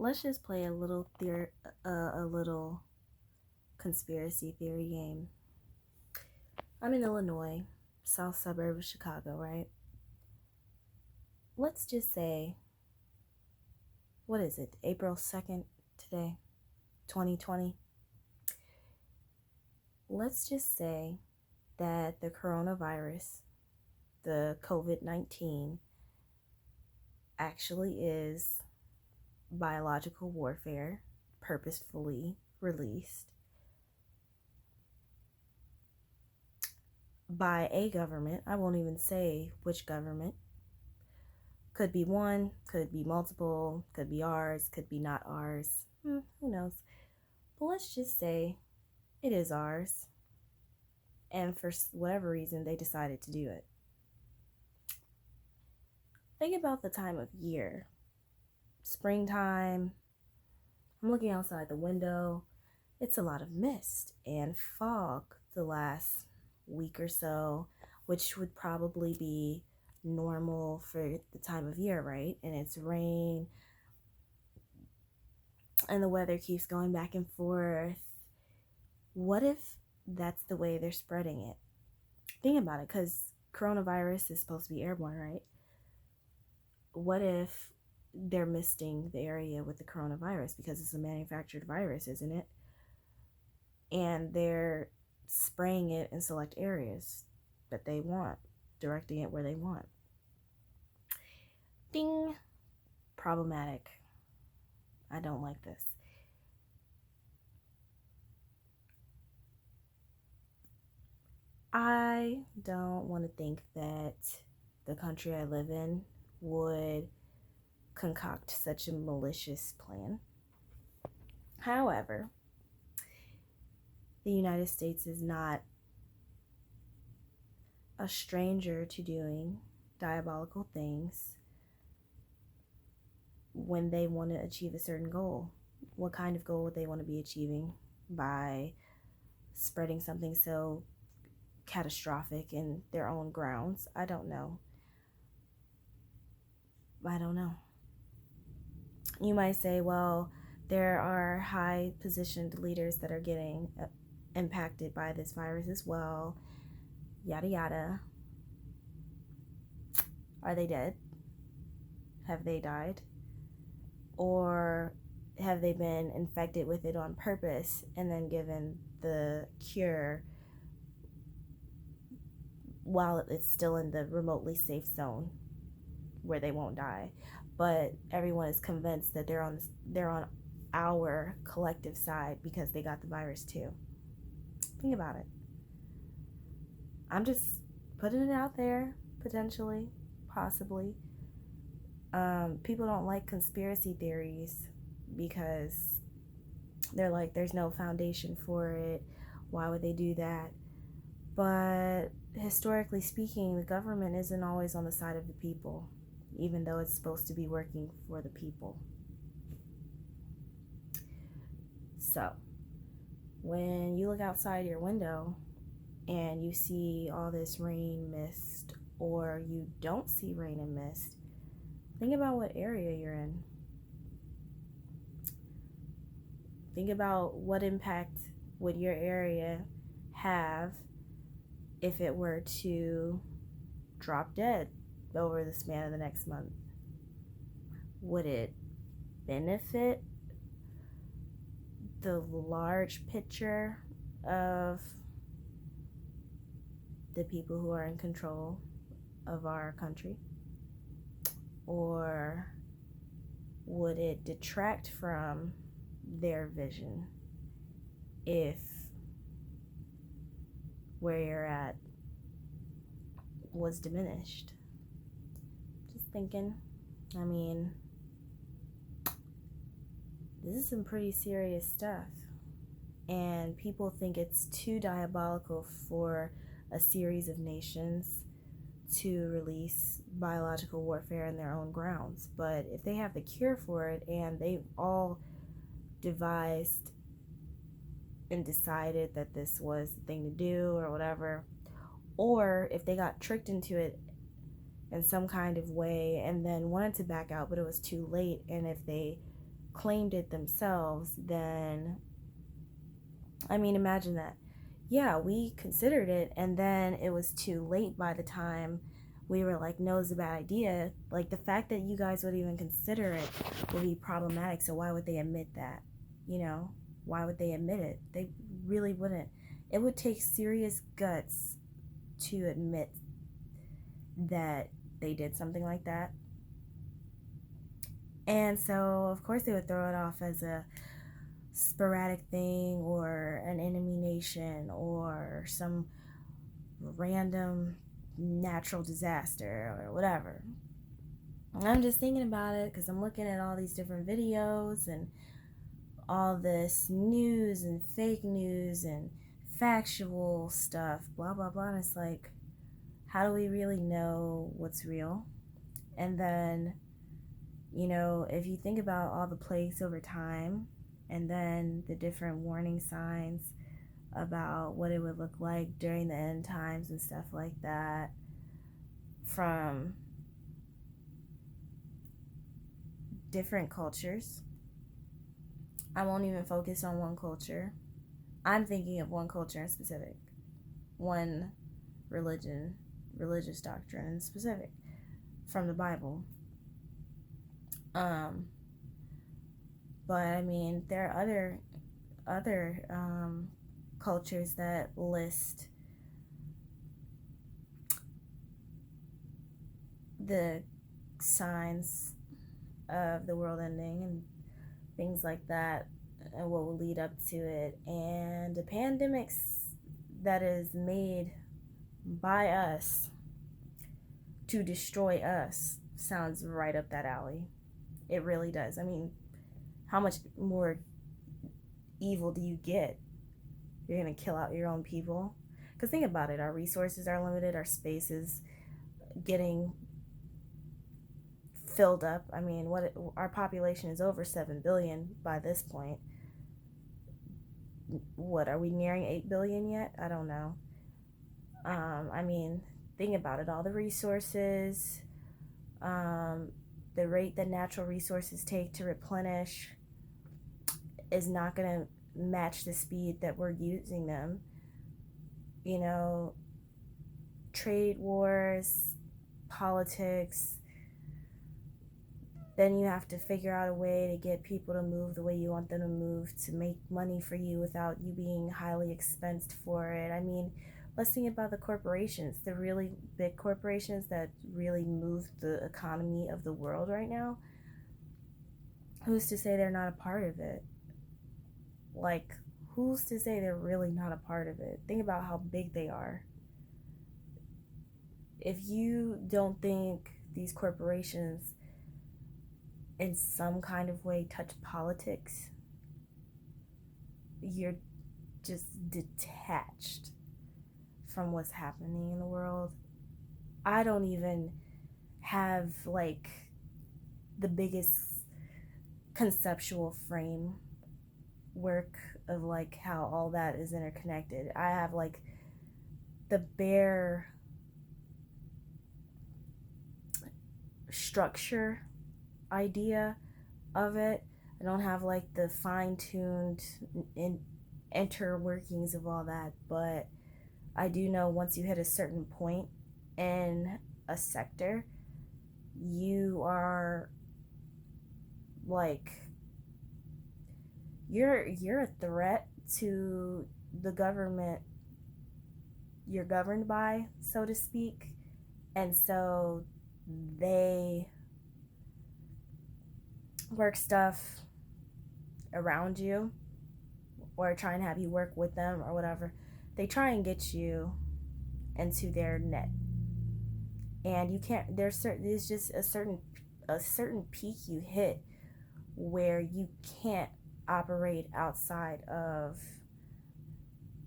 Let's just play a little conspiracy theory game. I'm in Illinois, south suburb of Chicago, right? Let's just say, what is it, April 2nd today, 2020? Let's just say that the coronavirus, the COVID-19, actually is biological warfare purposefully released by a government. I won't even say which government. Could be one, could be multiple, could be ours, could be not ours. Who knows? But let's just say it is ours. And for whatever reason, they decided to do it. Think about the time of year. Springtime. I'm looking outside the window. It's a lot of mist and fog the last week or so, which would probably be normal for the time of year, right? And it's rain and the weather keeps going back and forth. What if that's the way they're spreading it? Think about it, because coronavirus is supposed to be airborne, right? What if they're misting the area with the coronavirus because it's a manufactured virus, isn't it? And they're spraying it in select areas that they want, directing it where they want. Ding! Problematic. I don't like this. I don't want to think that the country I live in would concoct such a malicious plan. However, the United States is not a stranger to doing diabolical things when they want to achieve a certain goal. What kind of goal would they want to be achieving by spreading something so catastrophic in their own grounds? I don't know. You might say, well, there are high positioned leaders that are getting impacted by this virus as well. Yada yada. Are they dead? Have they died? Or have they been infected with it on purpose and then given the cure while it's still in the remotely safe zone where they won't die? But everyone is convinced that they're on our collective side because they got the virus too. Think about it. I'm just putting it out there, potentially, possibly. People don't like conspiracy theories because they're like, there's no foundation for it. Why would they do that? But historically speaking, the government isn't always on the side of the people, even though it's supposed to be working for the people. So, when you look outside your window and you see all this rain, mist, or you don't see rain and mist, think about what area you're in. Think about what impact would your area have if it were to drop dead over the span of the next month. Would it benefit the large picture of the people who are in control of our country? Or would it detract from their vision if where you're at was diminished? Just thinking. I mean, this is some pretty serious stuff. And people think it's too diabolical for a series of nations to release biological warfare in their own grounds. But if they have the cure for it and they've all devised and decided that this was the thing to do or whatever, or if they got tricked into it in some kind of way and then wanted to back out but it was too late, and if they claimed it themselves, then, I mean, imagine that. Yeah, we considered it, and then it was too late by the time we were like, no, it's a bad idea. Like, the fact that you guys would even consider it would be problematic, so why would they admit that? You know, why would they admit it? They really wouldn't. It would take serious guts to admit that they did something like that. And so, of course, they would throw it off as a sporadic thing or an enemy nation or some random natural disaster or whatever. And I'm just thinking about it because I'm looking at all these different videos and all this news and fake news and factual stuff, blah, blah, blah. And it's like, how do we really know what's real? And then, you know, if you think about all the plagues over time and then the different warning signs about what it would look like during the end times and stuff like that from different cultures. I won't even focus on one culture. I'm thinking of one culture in specific, one religion, religious doctrine in specific from the Bible. But I mean, there are other cultures that list the signs of the world ending and things like that, and what will lead up to it. And the pandemics that is made by us to destroy us sounds right up that alley. It really does. I mean, how much more evil do you get? You're going to kill out your own people? Because think about it, our resources are limited, our space is getting filled up. I mean, our population is over 7 billion by this point. What, are we nearing 8 billion yet? I don't know. I mean, think about it, all the resources, the rate that natural resources take to replenish is not going to match the speed that we're using them. You know, trade wars, politics, then you have to figure out a way to get people to move the way you want them to move to make money for you without you being highly expensed for it. I mean, let's think about the corporations, the really big corporations that really move the economy of the world right now. Who's to say they're not a part of it? Like, who's to say they're really not a part of it? Think about how big they are. If you don't think these corporations in some kind of way touch politics, you're just detached from what's happening in the world. I don't even have like the biggest conceptual framework of like how all that is interconnected. I have like the bare structure idea of it. I don't have like the fine-tuned interworkings of all that, but I do know once you hit a certain point in a sector, you are like, you're a threat to the government you're governed by, so to speak. And so they work stuff around you or try and have you work with them or whatever. They try and get you into their net. And you can't, there's just a certain peak you hit where you can't operate outside of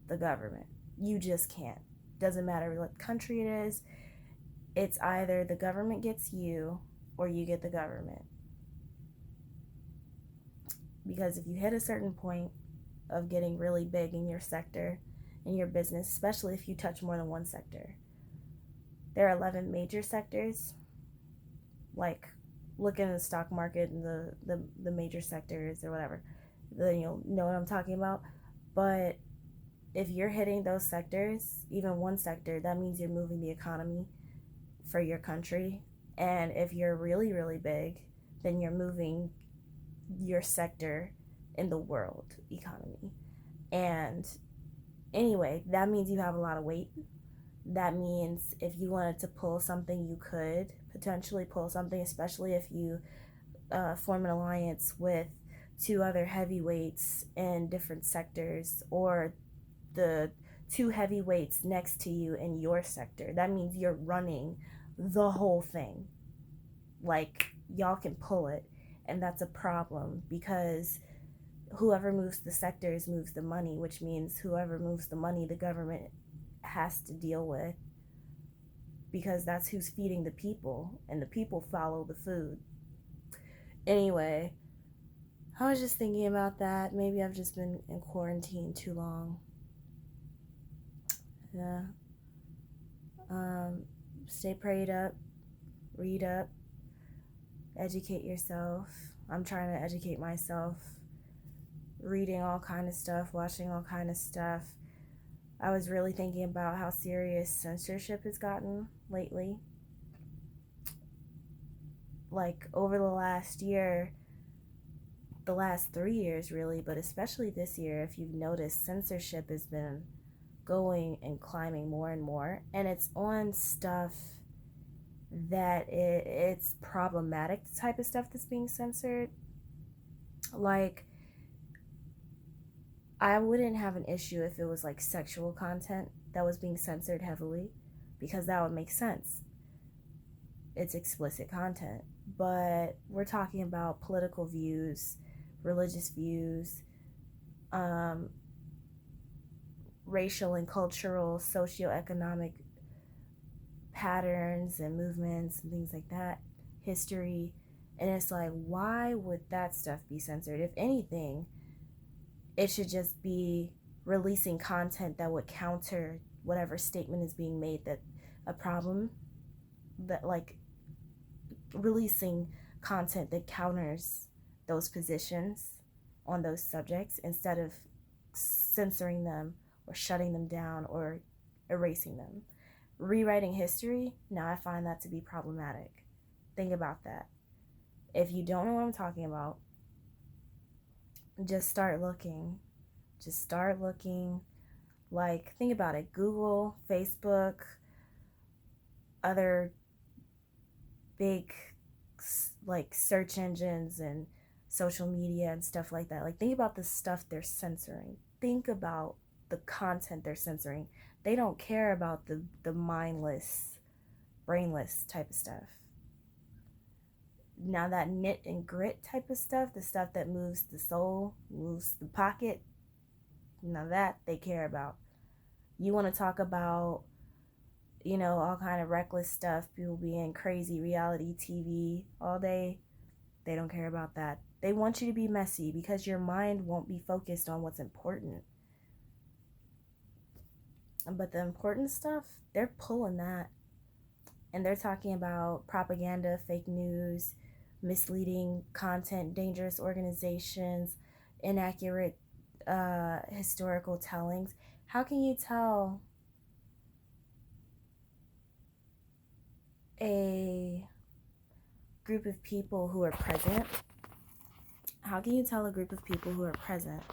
the government. You just can't. Doesn't matter what country it is. It's either the government gets you or you get the government. Because if you hit a certain point of getting really big in your sector, in your business, especially if you touch more than one sector, there are 11 major sectors, like look in the stock market and the major sectors or whatever, then you'll know what I'm talking about. But if you're hitting those sectors, even one sector, that means you're moving the economy for your country. And if you're really, really big, then you're moving your sector in the world economy. And anyway, that means you have a lot of weight. That means if you wanted to pull something, you could potentially pull something, especially if you form an alliance with two other heavyweights in different sectors, or the two heavyweights next to you in your sector. That means you're running the whole thing. Like, y'all can pull it. And that's a problem because whoever moves the sectors moves the money, which means whoever moves the money, the government has to deal with, because that's who's feeding the people, and the people follow the food. Anyway, I was just thinking about that. Maybe I've just been in quarantine too long. Yeah. Stay prayed up, read up, educate yourself. I'm trying to educate myself, reading all kind of stuff, watching all kind of stuff. I was really thinking about how serious censorship has gotten lately. Like, over the last year, the last 3 years really, but especially this year, if you've noticed, censorship has been going and climbing more and more, and it's on stuff that it's problematic, the type of stuff that's being censored. Like, I wouldn't have an issue if it was like sexual content that was being censored heavily, because that would make sense. It's explicit content. But we're talking about political views, religious views, racial and cultural, socioeconomic patterns and movements and things like that, history. And it's like, why would that stuff be censored? If anything, it should just be releasing content that would counter whatever statement is being made that a problem, that like releasing content that counters those positions on those subjects, instead of censoring them or shutting them down or erasing them. Rewriting history, now I find that to be problematic. Think about that. If you don't know what I'm talking about, just start looking. Just start looking. Like, think about it. Google, Facebook, other big like search engines and social media and stuff like that. Like, think about the stuff they're censoring. Think about the content they're censoring. They don't care about the mindless, brainless type of stuff. Now that knit and grit type of stuff, the stuff that moves the soul, moves the pocket, now that they care about. You want to talk about, all kind of reckless stuff, people being crazy, reality TV all day, they don't care about that. They want you to be messy because your mind won't be focused on what's important. But the important stuff, they're pulling that. And they're talking about propaganda, fake news, misleading content, dangerous organizations, inaccurate historical tellings. How can you tell a group of people who are present? How can you tell a group of people who are present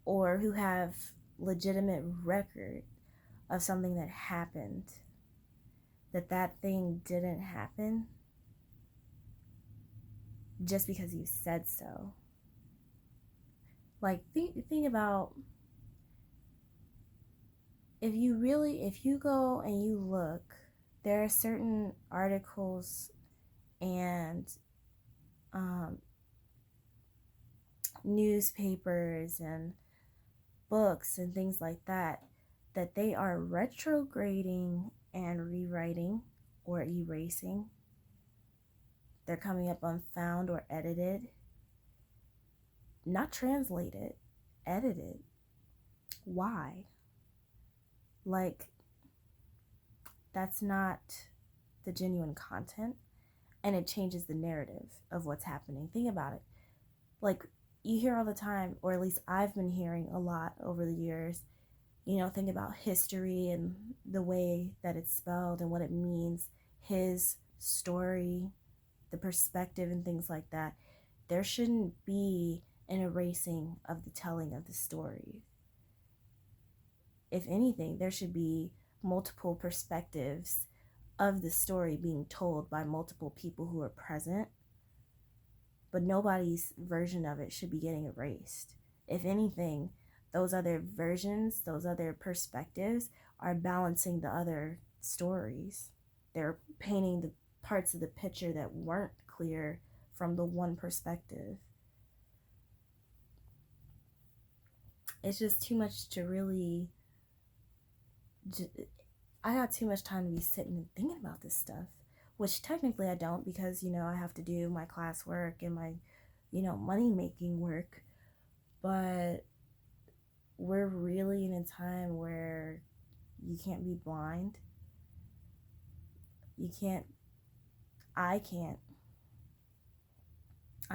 or who have legitimate record of something that happened, that thing didn't happen just because you said so? Like, think about, if you go and you look, there are certain articles and newspapers and books and things like that they are retrograding and rewriting or erasing. They're coming up unfound or edited. Not translated, edited. Why? Like, that's not the genuine content. and it changes the narrative of what's happening. Think about it. Like, you hear all the time, or at least I've been hearing a lot over the years, think about history and the way that it's spelled and what it means, his story, the perspective, and things like that. There shouldn't be an erasing of the telling of the story. If anything, there should be multiple perspectives of the story being told by multiple people who are present, but nobody's version of it should be getting erased. If anything, those other versions, those other perspectives are balancing the other stories. They're painting the parts of the picture that weren't clear from the one perspective. It's just too much to really... I got too much time to be sitting and thinking about this stuff, which technically I don't, because, I have to do my classwork and my, money-making work. But we're really in a time where you can't be blind. I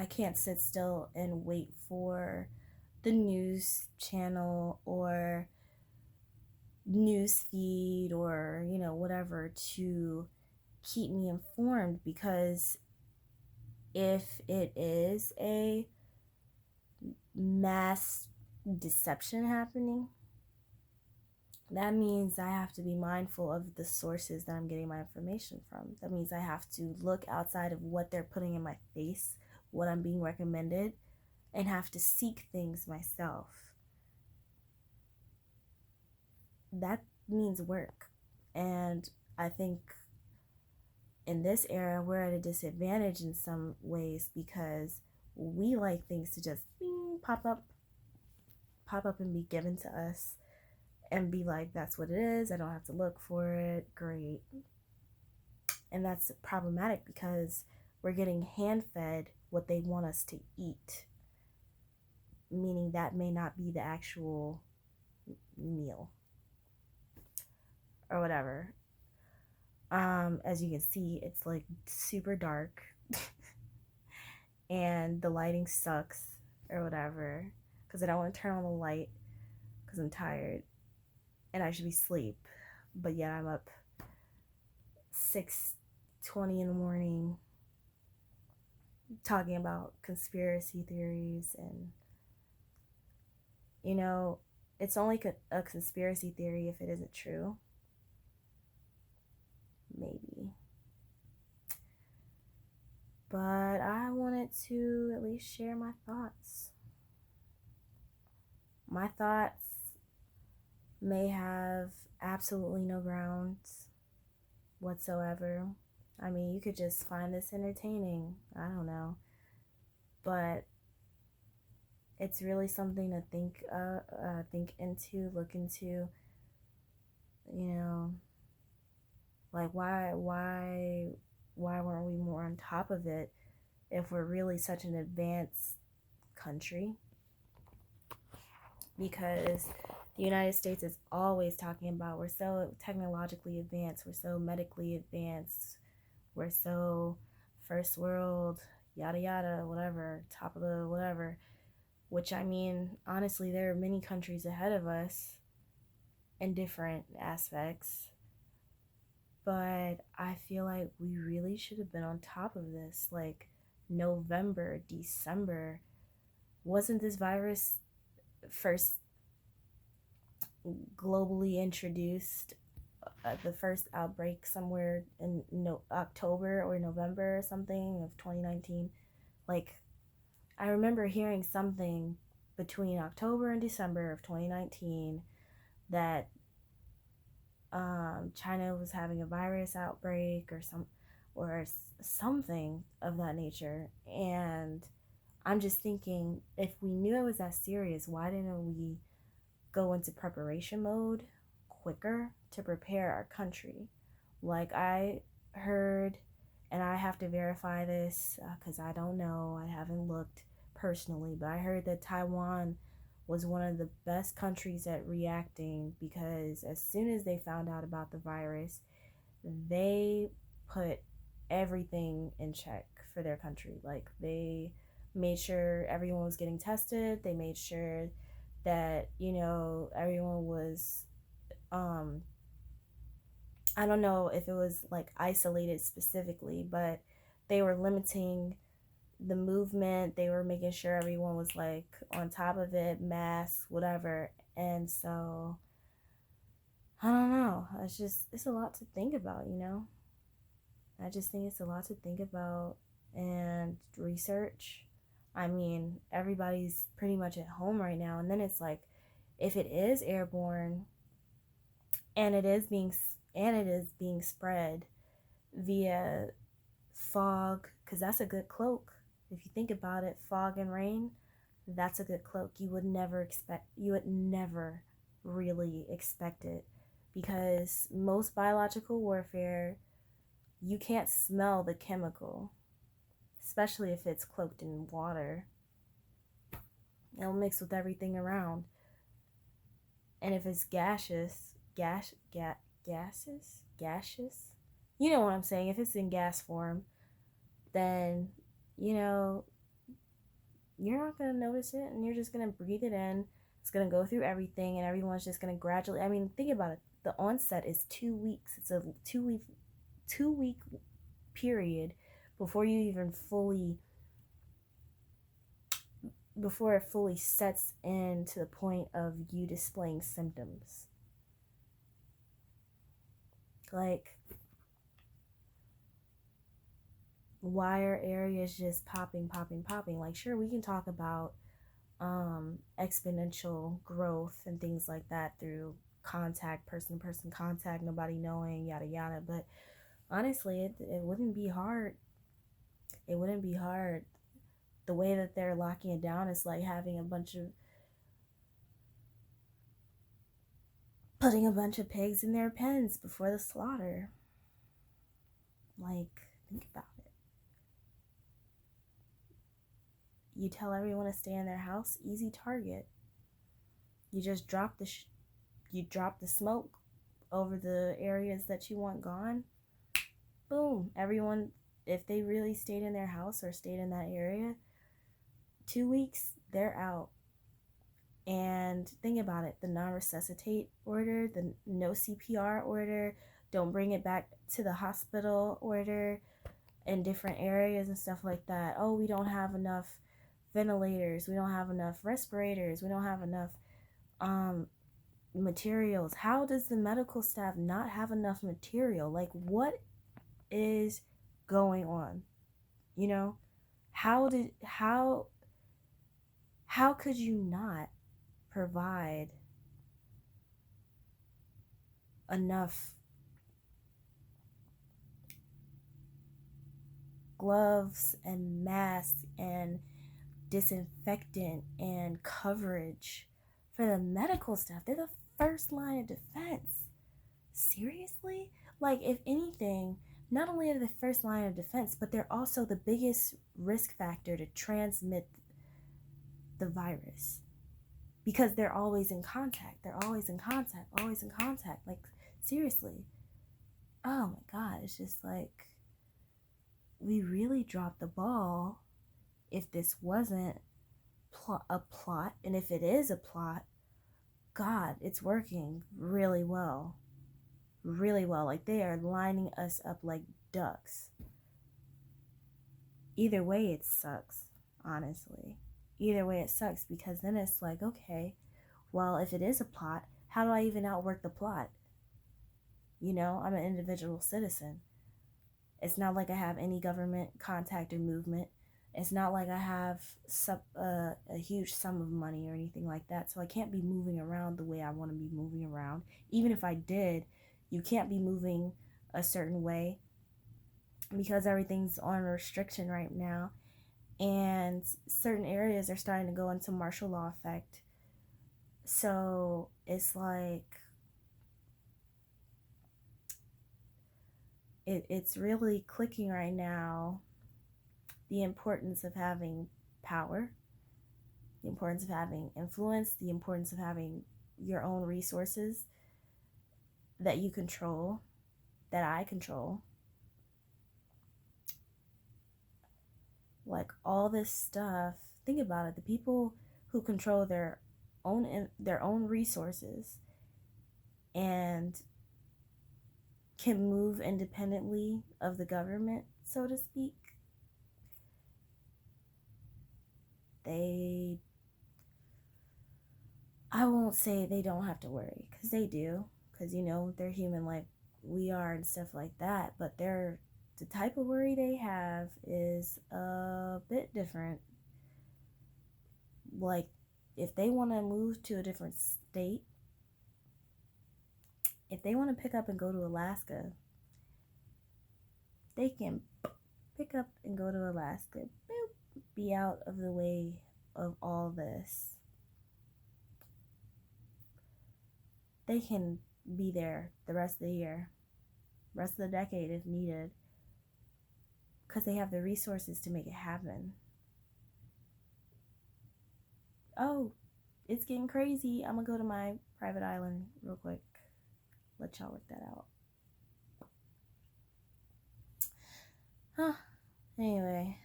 can't sit still and wait for the news channel or news feed or, whatever to keep me informed, because if it is a mass deception happening, that means I have to be mindful of the sources that I'm getting my information from. That means I have to look outside of what they're putting in my face, what I'm being recommended, and have to seek things myself. That means work. And I think in this era, we're at a disadvantage in some ways, because we like things to just pop up and be given to us and be like, that's what it is. I don't have to look for it. Great. And that's problematic, because we're getting hand-fed what they want us to eat, meaning that may not be the actual meal or whatever. As you can see, it's like super dark and the lighting sucks or whatever, because I don't want to turn on the light because I'm tired and I should be asleep, but yet I'm up 6:20 in the morning talking about conspiracy theories. And it's only a conspiracy theory if it isn't true. Maybe. But I wanted to at least share my thoughts. My thoughts may have absolutely no grounds whatsoever. I mean, you could just find this entertaining. I don't know. But it's really something to think into, look into. Like, why weren't we more on top of it if we're really such an advanced country? Because the United States is always talking about, we're so technologically advanced, we're so medically advanced, we're so first world, yada yada, whatever, top of the whatever. Which, I mean, honestly, there are many countries ahead of us in different aspects. But I feel like we really should have been on top of this. Like, November, December. Wasn't this virus first globally introduced, the first outbreak somewhere in October or November or something of 2019? Like, I remember hearing something between October and December of 2019 that China was having a virus outbreak or something of that nature. And I'm just thinking, if we knew it was that serious, why didn't we go into preparation mode quicker to prepare our country? Like, I heard, and I have to verify this because I don't know, I haven't looked personally, but I heard that Taiwan was one of the best countries at reacting, because as soon as they found out about the virus, they put everything in check for their country. Like, they made sure everyone was getting tested. They made sure that, everyone was, I don't know if it was like isolated specifically, but they were limiting the movement. They were making sure everyone was like on top of it, masks, whatever. And so I don't know. It's a lot to think about. I just think it's a lot to think about and research. I mean, everybody's pretty much at home right now, and then it's like, if it is airborne and it is being spread via fog, because that's a good cloak. If you think about it, fog and rain, that's a good cloak. You would never really expect it, because most biological warfare, you can't smell the chemical, especially if it's cloaked in water. It'll mix with everything around. And if it's gaseous, you know what I'm saying? If it's in gas form, then, you're not going to notice it, and you're just going to breathe it in. It's going to go through everything, and everyone's just going to gradually, I mean, think about it. The onset is 2 weeks. It's a 2-week period before it fully sets in to the point of you displaying symptoms. Like, why are areas just popping? Like, sure, we can talk about exponential growth and things like that through contact, person-to-person contact, nobody knowing, yada yada, but honestly, it wouldn't be hard. It wouldn't be hard. The way that they're locking it down is like putting a bunch of pigs in their pens before the slaughter. Like, think about it. You tell everyone to stay in their house, easy target. You just drop the smoke over the areas that you want gone. Boom. Everyone, if they really stayed in their house or stayed in that area, 2 weeks, they're out. And think about it, the non-resuscitate order, the no CPR order, don't bring it back to the hospital order in different areas and stuff like that. Oh, we don't have enough ventilators, we don't have enough respirators, we don't have enough materials. How does the medical staff not have enough material? Like, what is going on? How could you not provide enough gloves and masks and disinfectant and coverage for the medical staff? They're the first line of defense. Seriously? Like, if anything, not only are they the first line of defense, but they're also the biggest risk factor to transmit the virus, because they're always in contact. Like, seriously. Oh my God. It's just like, we really dropped the ball if this wasn't a plot. And if it is a plot, God, it's working really well. Really well. Like, they are lining us up like ducks. Either way, it sucks, honestly. Either way, it sucks, because then it's like, okay, well, if it is a plot, how do I even outwork the plot? I'm an individual citizen. It's not like I have any government contact or movement. It's not like I have a huge sum of money or anything like that. So I can't be moving around the way I want to be moving around. Even if I did, you can't be moving a certain way, because everything's on restriction right now. And certain areas are starting to go into martial law effect. So it's like, it's really clicking right now, the importance of having power, the importance of having influence, the importance of having your own resources that you control, that I control. Like all this stuff. Think about it. The people who control their own resources and can move independently of the government, so to speak, they, I won't say they don't have to worry, because they do, because they're human like we are and stuff like that, but the type of worry they have is a bit different. Like, if they want to move to a different state, if they want to pick up and go to Alaska, they can pick up and go to Alaska. Boop, be out of the way of all this. They can be there the rest of the year, rest of the decade if needed, because they have the resources to make it happen. Oh, it's getting crazy. I'm gonna go to my private island real quick. Let y'all work that out. Anyway,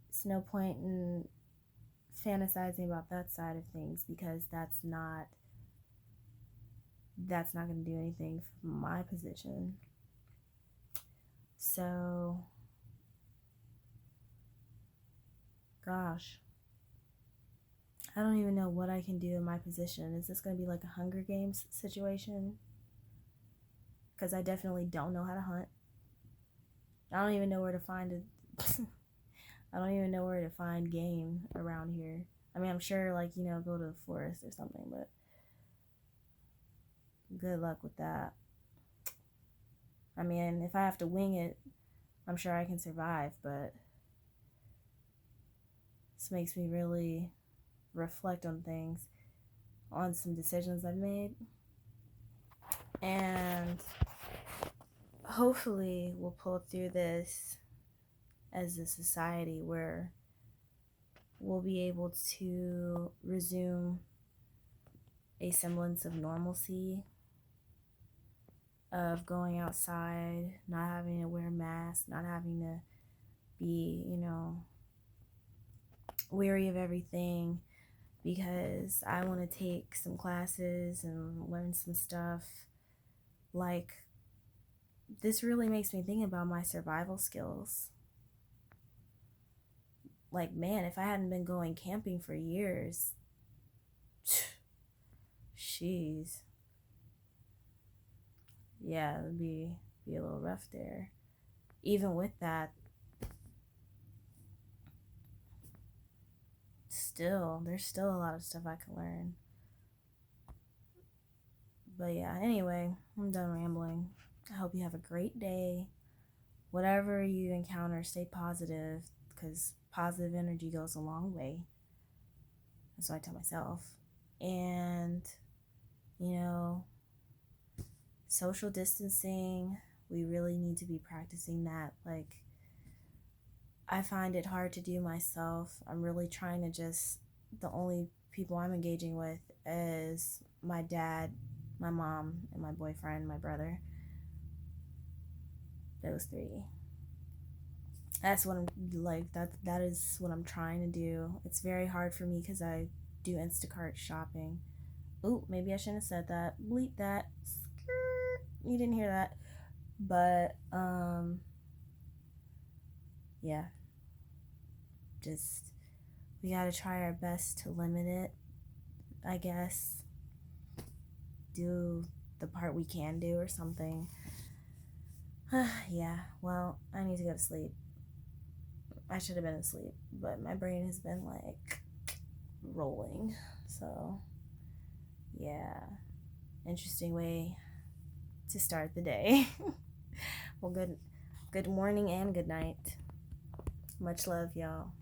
it's no point in fantasizing about that side of things, because that's not going to do anything for my position. So, gosh, I don't even know what I can do in my position. Is this going to be like a Hunger Games situation? Because I definitely don't know how to hunt. I don't even know where to find it. I don't even know where to find game around here. I mean, I'm sure, go to the forest or something, but good luck with that. I mean, if I have to wing it, I'm sure I can survive, but this makes me really reflect on things, on some decisions I've made. And hopefully we'll pull through this as a society where we'll be able to resume a semblance of normalcy, of going outside, not having to wear masks, not having to be, weary of everything, because I want to take some classes and learn some stuff. Like, this really makes me think about my survival skills. Like, man, if I hadn't been going camping for years, jeez. Yeah, it would be a little rough there. Even with that, there's still a lot of stuff I can learn. But yeah, anyway, I'm done rambling. I hope you have a great day. Whatever you encounter, stay positive, because positive energy goes a long way. That's what I tell myself. And, social distancing, we really need to be practicing that. Like, I find it hard to do myself. I'm really trying to the only people I'm engaging with is my dad, my mom, and my boyfriend, my brother. Those three. That's what I'm like. That is what I'm trying to do. It's very hard for me because I do Instacart shopping. Ooh, maybe I shouldn't have said that. Bleep that. You didn't hear that. But yeah. We gotta try our best to limit it, I guess. Do the part we can do or something. Yeah, well, I need to go to sleep. I should have been asleep, but my brain has been rolling. So, yeah, interesting way to start the day. Well, good morning and good night. Much love, y'all.